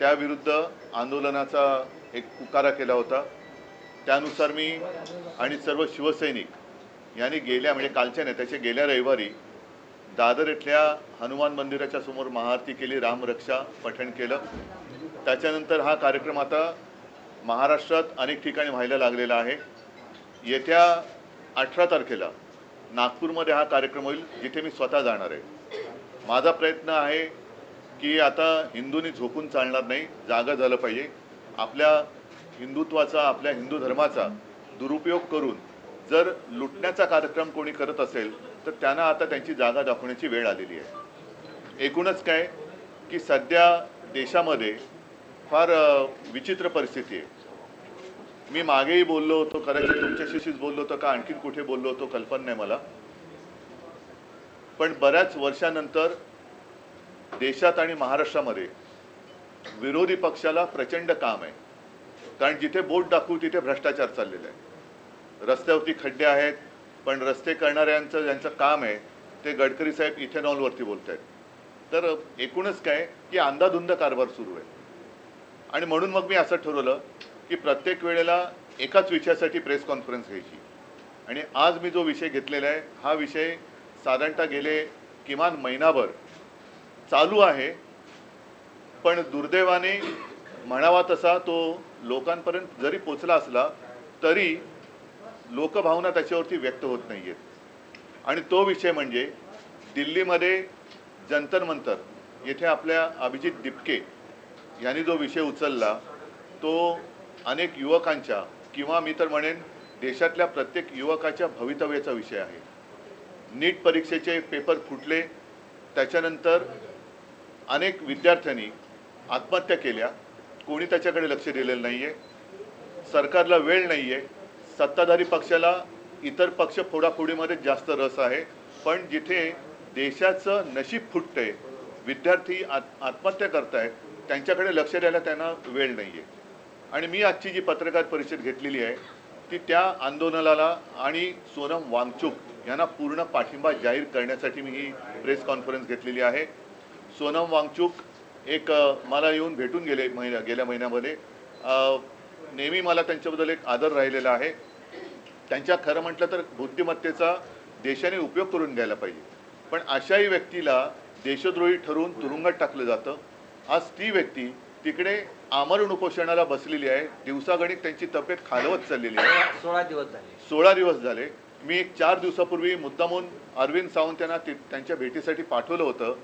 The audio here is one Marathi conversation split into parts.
त्याविरुद्ध आंदोलनाचा एक पुकारा केला होता। त्यानुसार मी आणि सर्व शिवसैनिक यांनी गेल्या म्हणजे कालच्या नाही त्याच्या गेल्या रविवारी दादर इथल्या हनुमान मंदिराच्या समोर महाआरती केली, रामरक्षा पठण केलं। त्याच्यानंतर हा कार्यक्रम आता महाराष्ट्रात अनेक ठिकाणी व्हायला लागलेला आहे। येत्या 18 तारखेला नागपूरमध्ये हा कार्यक्रम होईल, जिथे मी स्वतः जाणार आहे। माझा प्रयत्न आहे की आता हिंदूंनी झोपून चालणार नाही, जागा झालं पाहिजे। आपल्या हिंदुत्वाचा, आपल्या हिंदू धर्माचा दुरुपयोग करून जर लुटण्याचा कार्यक्रम कोणी करत असेल तर त्यांना आता त्यांची जागा दाखवण्याची वेळ आलेली आहे। एकूणच काय की सध्या देशामध्ये फार विचित्र परिस्थिती आहे। मी मागेही बोललो होतो, कदाचित तुमच्याशीच बोललो होतो का आणखीन कुठे बोललो होतो कल्पना नाही मला, पण बऱ्याच वर्षानंतर देशात आणि महाराष्ट्रामध्ये विरोधी पक्षाला प्रचंड काम आहे। कारण जिथे बोट दाखवू तिथे भ्रष्टाचार चाललेला आहे। रस्त्यावरती खड्डे आहेत, पण रस्ते करणाऱ्यांचं ज्यांचं काम आहे ते गडकरी साहेब इथेनॉलवरती बोलत आहेत। तर एकूणच काय की अंधाधुंद कारभार सुरू आहे। आणि म्हणून मग मी असं ठरवलं की प्रत्येक वेळेला एकाच विषयासाठी प्रेस कॉन्फरन्स घ्यायची। आणि आज मी जो विषय घेतलेला आहे हा विषय साधारणतः गेले किमान महिनाभर चालू आहे, पण दुर्दैवाने म्हणावा तसा तो लोकांपर्यंत जरी पोचला असला तरी लोकभावना त्याच्यावरती व्यक्त होत नाहीयेत। आणि तो विषय म्हणजे दिल्लीमध्ये जंतर मंतर येथे आपल्या अभिजित दिपके यांनी जो विषय उचलला तो अनेक युवकांच्या किंवा मी तर म्हणेन देशातल्या प्रत्येक युवकाच्या भवितव्याचा विषय आहे। नीट परीक्षेचे पेपर फुटले, त्याच्यानंतर अनेक विद्यार्थ्यांनी आत्महत्या केल्या, कोणी त्याच्याकडे लक्ष दिलेलं नाहीये। सरकारला वेळ नाहीये, सत्ताधारी पक्षाला इतर पक्ष फोडाफोडीमध्ये जास्त रस आहे, पण जिथे देशाचं नशीब फुटतंय, विद्यार्थी आत्महत्या करतायत, त्यांच्याकडे लक्ष द्यायला त्यांना वेळ नाहीये। आणि मी आजची जी पत्रकार परिषद घेतलेली आहे ती त्या आंदोलनाला आणि सोनम वांगचुक यांना पूर्ण पाठिंबा जाहीर करण्यासाठी मी ही प्रेस कॉन्फरन्स घेतलेली आहे। सोनम वांगचुक एक मला येऊन भेटून गेल्या महिन्यामध्ये नेहमी मला त्यांच्याबद्दल एक आदर राहिलेला आहे। त्यांच्या खरं म्हटलं तर बुद्धिमत्तेचा देशाने उपयोग करून घ्यायला पाहिजे, पण अशाही व्यक्तीला देशद्रोही ठरवून तुरुंगात टाकलं जातं। आज ती व्यक्ती तिकडे आमरण उपोषणाला बसलेली आहे, दिवसागणिक त्यांची तब्येत खालवत चाललेली आहे। 16 दिवस झाले। मी एक 4 दिवसापूर्वी मुद्दामून अरविंद सावंत यांना त्यांच्या भेटीसाठी पाठवलं होतं।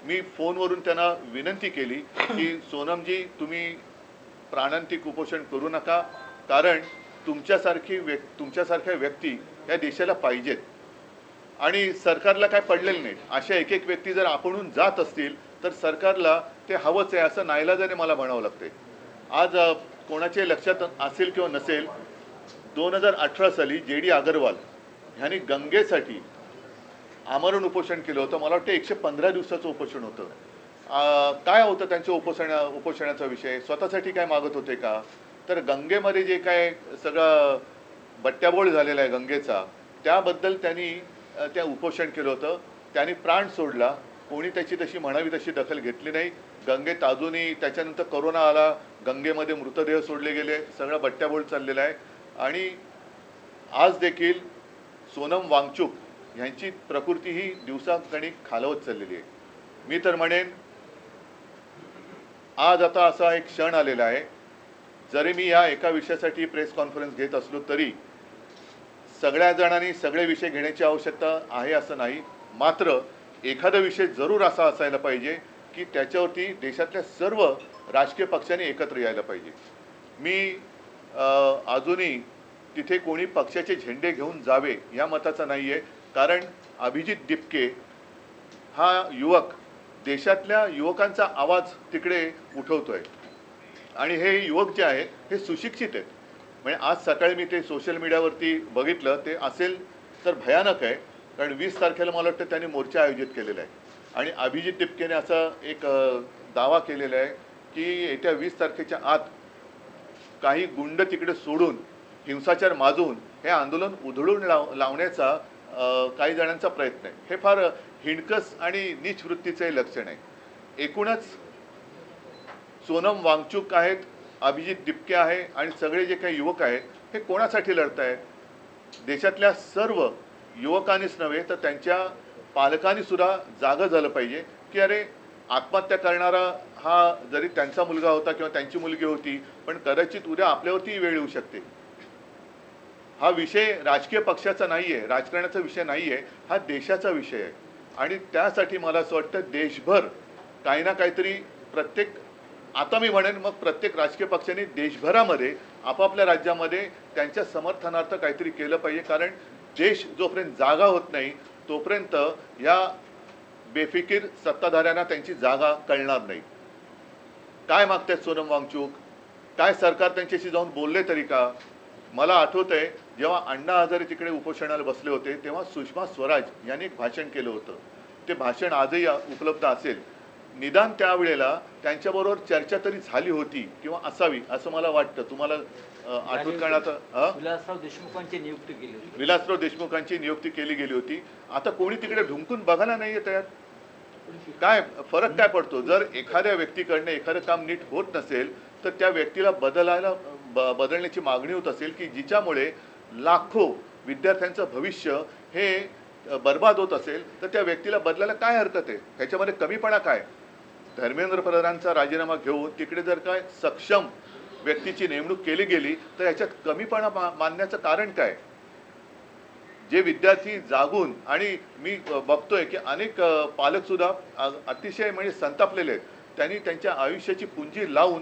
मी फोनवरून त्यांना विनंती केली की सोनमजी तुम्ही प्राणांतिक उपोषण करू नका, कारण तुमच्यासारख्या व्यक्ती या देशाला पाहिजेत आणि सरकारला काय पडलेलं नाही। अशा एक एक व्यक्ती जर आपणहून जात असतील तर सरकारला ते हवंच आहे असं नाईलाजाने मला म्हणावं लागतंय। आज कोणाचे लक्षात असेल किंवा नसेल, 2018 साली JD अग्रवाल यांनी गंगेसाठी आमरण उपोषण केलं होतं। मला वाटतं 115 दिवसाचं उपोषण होतं। काय होतं त्यांच्या उपोषणाचा विषय? स्वतःसाठी काय मागत होते का? तर गंगेमध्ये जे काय सगळं बट्ट्याबोळ झालेला आहे गंगेचा, त्याबद्दल त्यांनी त्या उपोषण केलं होतं। त्यांनी प्राण सोडला, कोणी त्याची तशी म्हणावी तशी दखल घेतली नाही। गंगेत अजूनही त्याच्यानंतर कोरोना आला, गंगेमध्ये मृतदेह सोडले गेले, सगळा बट्ट्याबोळ चाललेला आहे। आणि आज देखील सोनम वांगचुक यांची प्रकृती ही दिवसागणिक खालवत चाललेली आहे। मी तर म्हणेन आज आता असा एक क्षण आलेला आहे, जरी मी या एका विषयासाठी प्रेस कॉन्फरन्स घेत असलो तरी सगळ्या जणांनी सगळे विषय घेण्याची आवश्यकता आहे असं नाही, मात्र एखादा विषय जरूर असा असायला पाहिजे की त्याच्यावरती देशातल्या सर्व राजकीय पक्षांनी एकत्र यायला पाहिजे। मी अजूनही तिथे कोणी पक्षाचे झेंडे घेऊन जावे या मताचा नाही आहे, कारण अभिजित दिपके हा युवक देशातल्या युवकांचा आवाज तिकडे उठवतोय। आणि हे युवक जे आहेत हे सुशिक्षित आहेत। म्हणजे आज सकाळी मी ते सोशल मीडियावरती बघितलं, ते असेल तर भयानक आहे, कारण 20 तारखेला मला वाटतं त्यांनी मोर्चा आयोजित केलेला आहे। आणि अभिजित दिपकेने असा एक दावा केलेला आहे की येत्या 20 तारखेच्या आत काही गुंड तिकडे सोडून हिंसाचार माजून हे आंदोलन उधळून लावण्याचा काही जणांचा प्रयत्न आहे। हे फार हिणकस आणि नीच वृत्तीचे लक्षण आहे। एकूणच सोनम वांगचूक आहेत, अभिजित दिपके आहे आणि सगळे जे काही युवक आहेत हे कोणासाठी लढत आहेत? देशातल्या सर्व युवकांनीच नव्हे तर त्यांच्या पालकांनी सुद्धा जागं झालं पाहिजे की अरे, आत्महत्या करणारा हा जरी त्यांचा मुलगा होता किंवा त्यांची मुलगी होती, पण कदाचित उद्या आपल्यावरती वेळ येऊ शकते. हा विषय राजकीय पक्षाचा नाही आहे, राजकारणाचा विषय नाही आहे, हा देशाचा विषय आहे. आणि त्यासाठी मला असं वाटतं देशभर काही ना काहीतरी प्रत्येक, आता मी म्हणेन मग प्रत्येक राजकीय पक्षाने देशभरामध्ये आपापल्या राज्यामध्ये त्यांच्या समर्थनार्थ काहीतरी केलं पाहिजे. कारण देश जोपर्यंत जागा होत नाही तोपर्यंत या बेफिकीर सत्ताधाऱ्यांना त्यांची जागा कळणार नाही. काय मागतात सोनम वांगचूक? काय सरकार त्यांच्याशी जाऊन बोलले तरी का? मला आठवत आहे जेव्हा अण्णा हजारे तिकडे उपोषणाला बसले होते तेव्हा सुषमा स्वराज यांनी एक भाषण केलं होतं. ते भाषण आजही उपलब्ध असेल. निदान त्यावेळेला त्यांच्याबरोबर चर्चा तरी झाली होती किंवा असावी असं मला वाटतं. तुम्हाला आठवत करण्यात विलासराव देशमुखांची नियुक्ती केली होती. विलासराव देशमुखांची नियुक्ती केली गेली होती. आता कोणी तिकडे ढुंकून बघायला नाही येत यार. काय फरक काय पडतो? जर एखाद्या व्यक्तीकडनं एखादं काम नीट होत नसेल तर त्या व्यक्तीला बदलण्याची मागणी होत असेल की जिच्यामुळे लाखो विद्यार्थ्यांचं भविष्य हे बर्बाद होत असेल तर त्या व्यक्तीला बदलायला काय हरकत आहे? ह्याच्यामध्ये कमीपणा काय? धर्मेंद्र प्रधानांचा राजीनामा घेऊन तिकडे जर काय सक्षम व्यक्तीची नेमणूक केली गेली तर याच्यात कमीपणा मानण्याचं कारण काय? जे विद्यार्थी जागून, आणि मी बघतोय की अनेक पालक सुद्धा अतिशय म्हणजे संतापलेले आहेत. त्यांनी त्यांच्या आयुष्याची पुंजी लावून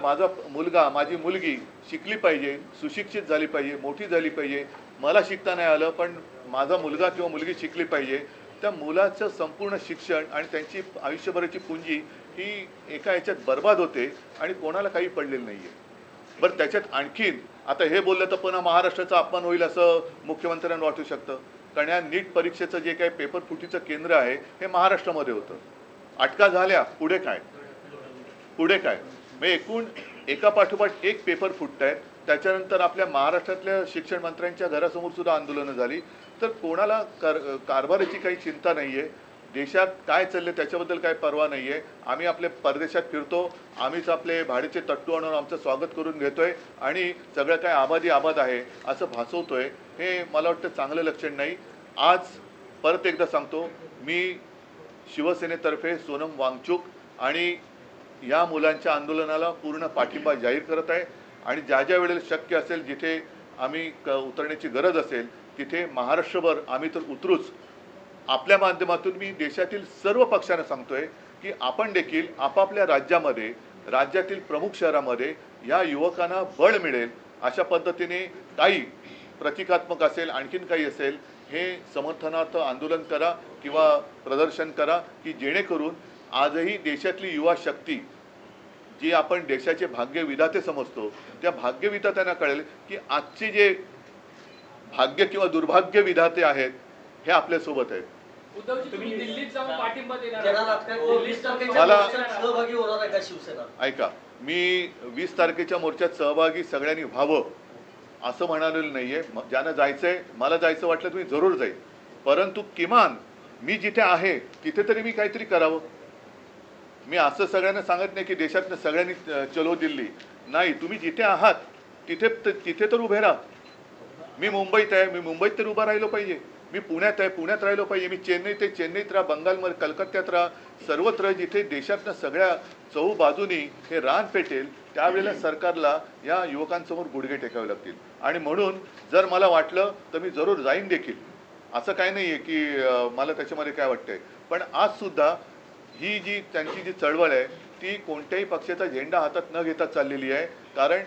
माझा मुलगा माझी मुलगी शिकली पाहिजे, सुशिक्षित झाली पाहिजे, मोठी झाली पाहिजे, मला शिकता नाही आलं पण माझा मुलगा किंवा मुलगी शिकली पाहिजे, त्या मुलाचं संपूर्ण शिक्षण आणि त्यांची आयुष्यभराची पुंजी ही एका याच्यात बर्बाद होते आणि कोणाला काही पडलेलं नाही आहे. बरं, त्याच्यात आणखीन आता हे बोललं तर पुन्हा महाराष्ट्राचा अपमान होईल असं मुख्यमंत्र्यांना वाटू शकतं. कारण या नीट परीक्षेचं जे काही पेपर फुटीचं केंद्र आहे हे महाराष्ट्रामध्ये होतं. अटका झाल्या, पुढे काय? पुढे काय? मग एकूण एका पाठोपाठ एक पेपर फुटत आहेत. त्याच्यानंतर आपल्या महाराष्ट्रातल्या शिक्षण मंत्र्यांच्या घरासमोर सुद्धा आंदोलनं झाली. तर कोणाला कारभाराची काही चिंता नाही आहे. देशात काय चालले त्याच्याबद्दल काही पर्वा नाही आहे. आम्ही आपले परदेशात फिरतो, आम्हीच आपले भाडीचे तट्टू आणून आमचं स्वागत करून घेतोय आणि सगळं काय आबादी आबाद आहे असं भासवतोय. हे मला वाटतं चांगलं लक्षण नाही. आज परत एकदा सांगतो, मी शिवसेनेतर्फे सोनम वांगचूक आणि या मुलांच्या आंदोलनाला पूर्ण पाठिंबा जाहीर करत आहे. आणि ज्या वेळेला शक्य असेल, जिथे आम्ही उतरण्याची गरज असेल तिथे महाराष्ट्रभर आम्ही तर उतरूच. आपल्या माध्यमातून मी देशातील सर्व पक्षांना सांगतोय की आपण देखील आपापल्या राज्यामध्ये, राज्यातील प्रमुख शहरामध्ये या युवकांना बळ मिळेल अशा पद्धतीने काही प्रतिकात्मक असेल, आणखीन काही असेल, हे समर्थनार्थ आंदोलन करा किंवा प्रदर्शन करा की जेणेकरून आजही देशातली युवा शक्ती, जी आपण देशाचे भाग्यविधाते समजतो, त्या भाग्यविधात्यांना कळेल की आजचे जे भाग्य किंवा दुर्भाग्य विधाते आहेत हे आपल्यासोबत आहेत. ऐका, मी 20 तारखेच्या मोर्चात सहभागी सगळ्यांनी व्हावं असं म्हणालेलं नाहीये. ज्यांना जायचंय, मला जायचं वाटलं तर मी जरूर जाईल, परंतु किमान मी जिथे आहे तिथे तरी मी काहीतरी करावं. मी असं सगळ्यांना सांगत नाही की देशातल्या सगळ्यांनी चलो दिल्ली. नाही, तुम्ही जिथे आहात तिथे तर उभे राहा. मी मुंबईत आहे, मी मुंबईत तर उभा राहिलो पाहिजे. मी पुण्यात आहे, पुण्यात राहिलो पाहिजे. मी चेन्नईत आहे, चेन्नईत राहा. बंगालमध्ये, कलकत्त्यात राहा. सर्वत्र जिथे देशातल्या सगळ्या चहूबाजूनी हे रान पेटेल त्यावेळेला सरकारला या युवकांसमोर गुडघे टेकावे लागतील. आणि म्हणून जर मला वाटलं तर मी जरूर जाईन देखील. असं काही नाही आहे की मला त्याच्यामध्ये काय वाटतंय. पण आज सुद्धा ही जी त्यांची जी चळवळ आहे ती कोणत्याही पक्षाचा झेंडा हातात न घेता चाललेली आहे. कारण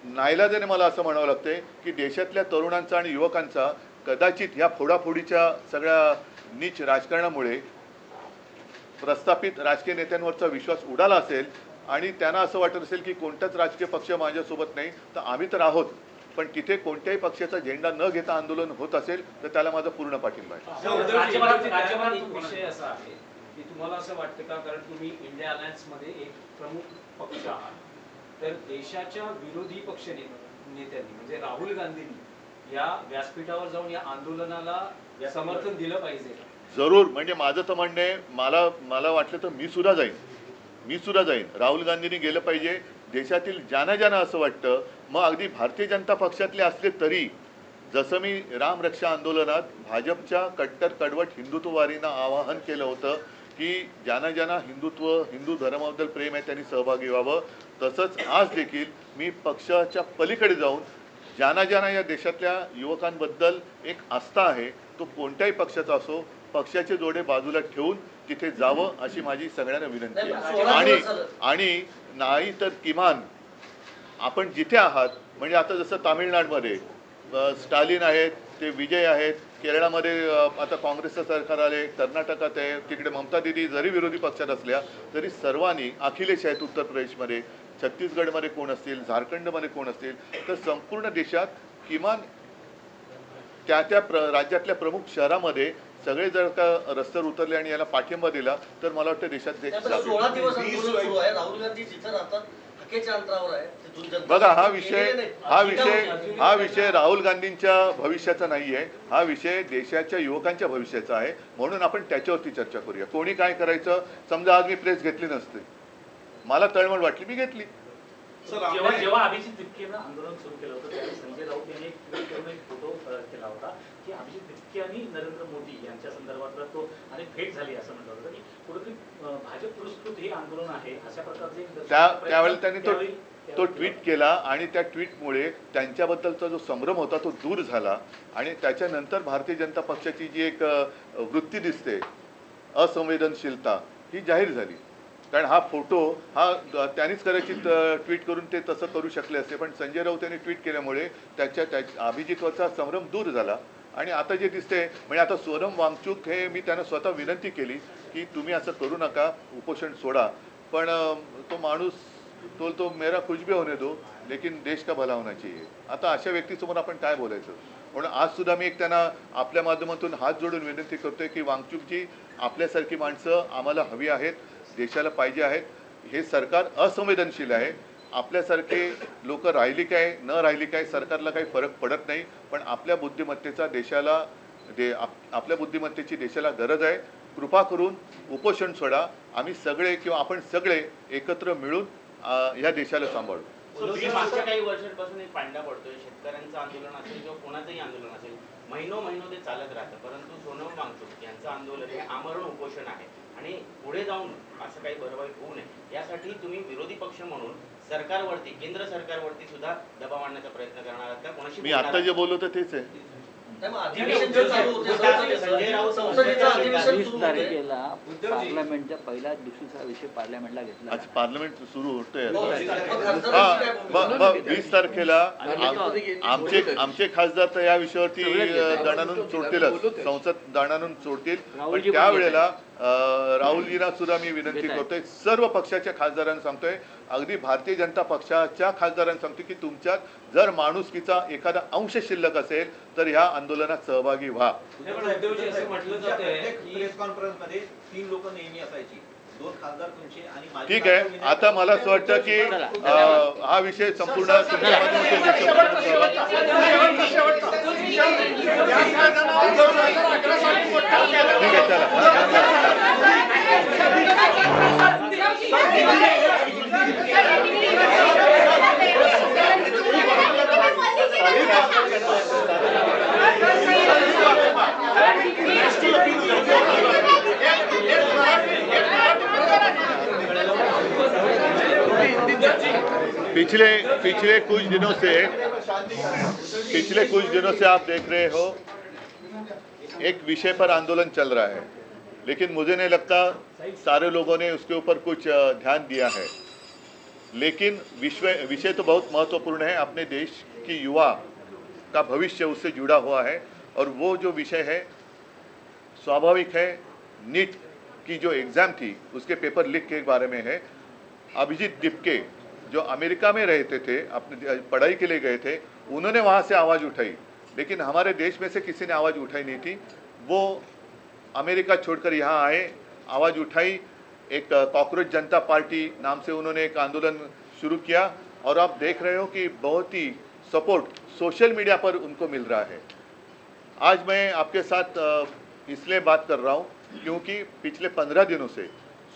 नाईलाजाने मला असं म्हणावं लागतंय की देशातल्या तरुणांचा आणि युवकांचा कदाचित ह्या फोडाफोडीच्या सगळ्या नीच राजकारणामुळे प्रस्थापित राजकीय नेत्यांवरचा विश्वास उडाला असेल आणि त्यांना असं वाटत असेल की कोणताच राजकीय पक्ष माझ्यासोबत नाही, तर आम्ही तर आहोत. पण तिथे कोणत्याही पक्षाचा झेंडा न घेता आंदोलन होत असेल तर त्याला माझा पूर्ण पाठिंबा आहे. विषय असा आहे की तुम्हाला असं वाटतं का, कारण तुम्ही इंडिया अलायन्स मध्ये एक प्रमुख पक्ष आहात, तर देशाच्या विरोधी पक्ष नेत्यांनी म्हणजे राहुल गांधींनी या व्यासपीठावर जाऊन या आंदोलनाला समर्थन दिलं पाहिजे? जरूर. म्हणजे माझं तर म्हणणं आहे, मला वाटलं तर मी सुद्धा जाईन. मी सुद्धा जाईन, राहुल गांधींनी गेलं पाहिजे. देशातील ज्यांना असं वाटतं, मग अगदी भारतीय जनता पक्षातले असले तरी, जसं मी रामरक्षा आंदोलनात भाजपच्या कट्टर कडवट हिंदुत्ववादींना आवाहन केलं होतं की ज्यांना हिंदुत्व हिंदू धर्माबद्दल प्रेम आहे त्यांनी सहभागी व्हावं, तसंच आज देखील मी पक्षाच्या पलीकडे जाऊन ज्यांना या देशातल्या युवकांबद्दल एक आस्था आहे, तो कोणत्याही पक्षाचा असो, पक्षाचे जोडे बाजूला ठेवून तिथे जावं अशी माझी सगळ्यांना विनंती आहे. आणि नाही तर किमान आपण जिथे आहात, म्हणजे आता जसं तामिळनाडूमध्ये स्टालिन आहेत, ते विजय आहेत, केरळामध्ये आता काँग्रेसचं सरकार आले, कर्नाटकात आहे, तिकडे ममता दिदी जरी विरोधी पक्षात असल्या तरी सर्वांनी, अखिलेश आहेत उत्तर प्रदेशमध्ये, छत्तीसगडमध्ये कोण असतील, झारखंडमध्ये कोण असतील, तर संपूर्ण देशात किमान त्या राज्यातल्या प्रमुख शहरामध्ये सगळे जर का रस्त्यावर उतरले आणि याला पाठिंबा दिला तर मला वाटतं देशात 16 दिवस आंदोलन सुरू आहे. राहुल गांधी जिथे राहतात हक्केच्या अंतरावर आहे. बघा, हा विषय राहुल गांधींच्या भविष्याचा नाही आहे, हा विषय देशाच्या युवकांच्या भविष्याचा आहे. म्हणून आपण त्याच्यावरती चर्चा करूया. कोणी काय करायचं, समजा आज मी प्रेस घेतली नसते, मला तळमळ वाटली, मी घेतली. जेव्हा अभिजित तिपकेनं आंदोलन सुरू केलं होतं त्यावेळी संजय राऊत यांनी एक फोटो केला होता की अभिजित तिपके आणि नरेंद्र मोदी यांच्या संदर्भातला तो आणि भेट झाली असं म्हटलं होतं की कुठेतरी भाजप पुरस्कृत हे आंदोलन आहे अशा प्रकारचे त्यावेळेला त्यांनी तो ट्विट केला आणि त्या ट्विटमुळे त्यांच्याबद्दलचा जो संभ्रम होता तो दूर झाला आणि त्याच्यानंतर भारतीय जनता पक्षाची जी एक वृत्ती दिसते, असंवेदनशीलता, ही जाहीर झाली. कारण हा फोटो हा त्यांनीच कदाचित ट्विट करून ते तसं करू शकले असते, पण संजय राऊत यांनी ट्विट केल्यामुळे त्याच्या अभिजितवरचा संभ्रम दूर झाला. आणि आता जे दिसते, म्हणजे आता सोनम वांगचूक हे मी त्यांना स्वतः विनंती केली की तुम्ही असं करू नका, उपोषण सोडा, पण तो माणूस तो मेरा कुछ भी होने दो लेकिन देश का भला होना चाहिए. आता अशा व्यक्तीसमोर आपण काय बोलायचं. म्हणून आज सुद्धा मी एक त्यांना आपल्या माध्यमातून हात जोडून विनंती करतोय की वांगचूकजी, आपल्यासारखी माणसं आम्हाला हवी आहेत, देशाला पाहिजे आहेत. हे सरकार असंवेदनशील आहे. आपल्यासारखे लोक राहिली काय न राहिली काय सरकारला काही फरक पडत नाही, पण आपल्या बुद्धिमत्तेचा आपल्या बुद्धिमत्तेची देशाला गरज आहे. कृपा करून उपोषण सोडा. आम्ही सगळे किंवा आपण सगळे एकत्र मिळून या देशाला सांभाळू. मागच्या काही वर्षांपासून एक पांडा पडतोय. शेतकऱ्यांचं आंदोलन असेल किंवा कोणाचंही आंदोलन असेल, महिनो ते चालत राहतं, परंतु सोनम वांगचूक यांचं आंदोलन हे आमरण उपोषण आहे आणि पुढे जाऊन असं काही बरवाईट होऊ नये यासाठी तुम्ही विरोधी पक्ष म्हणून सरकारवरती, केंद्र सरकारवरती सुद्धा दबाव आणण्याचा प्रयत्न करणार आहात का? कोणाशी मी आता जे बोललो तर तेच आहे. 20 तारखेला पार्लमेंटच्या पहिल्याच दिवशीचा विषय पार्लमेंटला घेतला. आज पार्लमेंट सुरू होतोय. हा, 20 तारखेला आमचे खासदार तर या विषयावरती दणानून सोडतीलच, संसद दणानून सोडतील. पण त्यावेळेला राहुलजींना सुद्धा मी विनंती करतोय, सर्व पक्षाच्या खासदारांना सांगतोय, अगदी भारतीय जनता पक्षाच्या खासदारांना सांगतो की तुमच्यात जर माणुसकीचा एखादा अंश शिल्लक असेल तर ह्या आंदोलनात सहभागी व्हा. प्रेस कॉन्फरन्स मध्ये 3 लोक नेहमी असायची, 2 खासदार तुमचे आणि ठीक आहे. आता मला असं वाटतं की हा विषय संपूर्ण तुमच्या ठीक आहे, पिछले कुछ दिनों से आप देख रहे हो एक विषय पर आंदोलन चल रहा है, लेकिन मुझे नहीं लगता सारे लोगों ने उसके ऊपर कुछ ध्यान दिया है. लेकिन विषय तो बहुत महत्वपूर्ण है. अपने देश की युवा का भविष्य उससे जुड़ा हुआ है और वो जो विषय है स्वाभाविक है. नीट की जो एग्ज़ाम थी उसके पेपर लीक के बारे में है. अभिजीत तिपके जो अमेरिका में रहते थे, अपने पढ़ाई के लिए गए थे, उन्होंने वहाँ से आवाज़ उठाई, लेकिन हमारे देश में से किसी ने आवाज़ उठाई नहीं थी. वो अमेरिका छोड़कर यहाँ आए, आवाज़ उठाई. एक कॉकरोच जनता पार्टी नाम से उन्होंने एक आंदोलन शुरू किया और आप देख रहे हो कि बहुत ही सपोर्ट सोशल मीडिया पर उनको मिल रहा है. आज मैं आपके साथ इसलिए बात कर रहा हूँ क्योंकि पिछले 15 दिनों से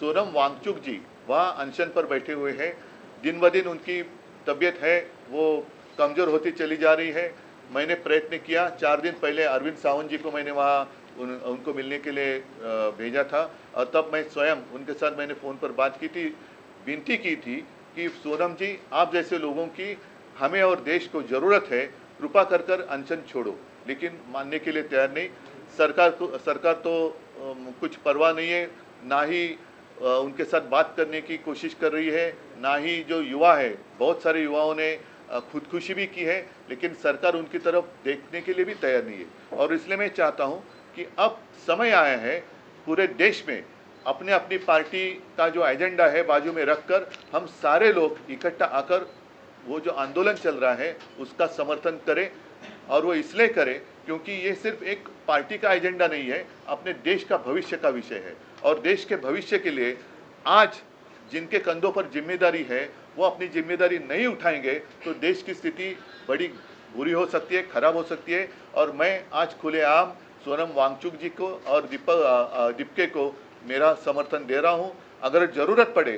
सोनम वांगचुक जी वहाँ अनशन पर बैठे हुए हैं। दिन ब दिन उनकी तबीयत है वो कमज़ोर होती चली जा रही है। मैंने प्रयत्न किया, 4 दिन पहले अरविंद सावंत जी को मैंने वहाँ उनको मिलने के लिए भेजा था और तब मैं स्वयं उनके साथ मैंने फ़ोन पर बात की थी, विनती की थी कि सोनम जी आप जैसे लोगों की हमें और देश को ज़रूरत है, कृपा कर कर अनशन छोड़ो। लेकिन मानने के लिए तैयार नहीं। सरकार तो कुछ परवाह नहीं है, ना ही उनके साथ बात करने की कोशिश कर रही है, ना ही जो युवा है, बहुत सारे युवाओं ने खुदकुशी भी की है, लेकिन सरकार उनकी तरफ देखने के लिए भी तैयार नहीं है। और इसलिए मैं चाहता हूं कि अब समय आया है पूरे देश में अपने अपनी पार्टी का जो एजेंडा है बाजू में रखकर हम सारे लोग इकट्ठा आकर वो जो आंदोलन चल रहा है उसका समर्थन करें। और वो इसलिए करें क्योंकि ये सिर्फ एक पार्टी का एजेंडा नहीं है, अपने देश का भविष्य का विषय है। और देश के भविष्य के लिए आज जिनके कंधों पर जिम्मेदारी है वो अपनी जिम्मेदारी नहीं उठाएंगे तो देश की स्थिति बड़ी बुरी हो सकती है, खराब हो सकती है। और मैं आज खुलेआम सोनम वांगचुक जी को और दीपके को मेरा समर्थन दे रहा हूं। अगर ज़रूरत पड़े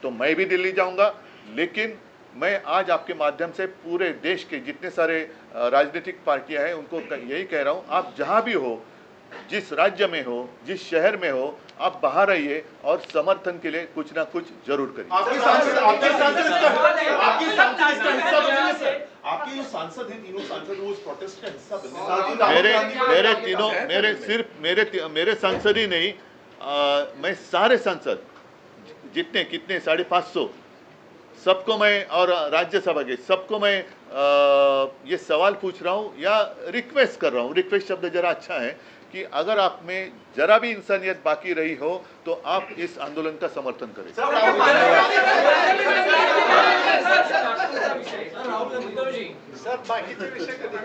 तो मैं भी दिल्ली जाऊंगा, लेकिन मैं आज आपके माध्यम से पूरे देश के जितने सारे राजनीतिक पार्टियां हैं उनको यही कह रहा हूं, आप जहां भी हो, जिस राज्य में हो, जिस शहर में हो, आप बाहर आइए और समर्थन के लिए कुछ ना कुछ जरूर करिए। आपके सांसद इसका हिस्सा बनेंगे सर? आपके जो सांसद हैं, तीनों सांसद, वो इस प्रोटेस्ट का हिस्सा बनेंगे? मेरे सांसद ही नहीं, मैं सारे सांसद जितने कितने 550 सबको मैं और राज्यसभा के सबको मैं ये सवाल पूछ रहा हूँ या रिक्वेस्ट कर रहा हूँ। रिक्वेस्ट शब्द जरा अच्छा है कि अगर आप में जरा भी इंसानियत बाकी रही हो तो आप इस आंदोलन का समर्थन करें। सर बाकीचे विषय कधी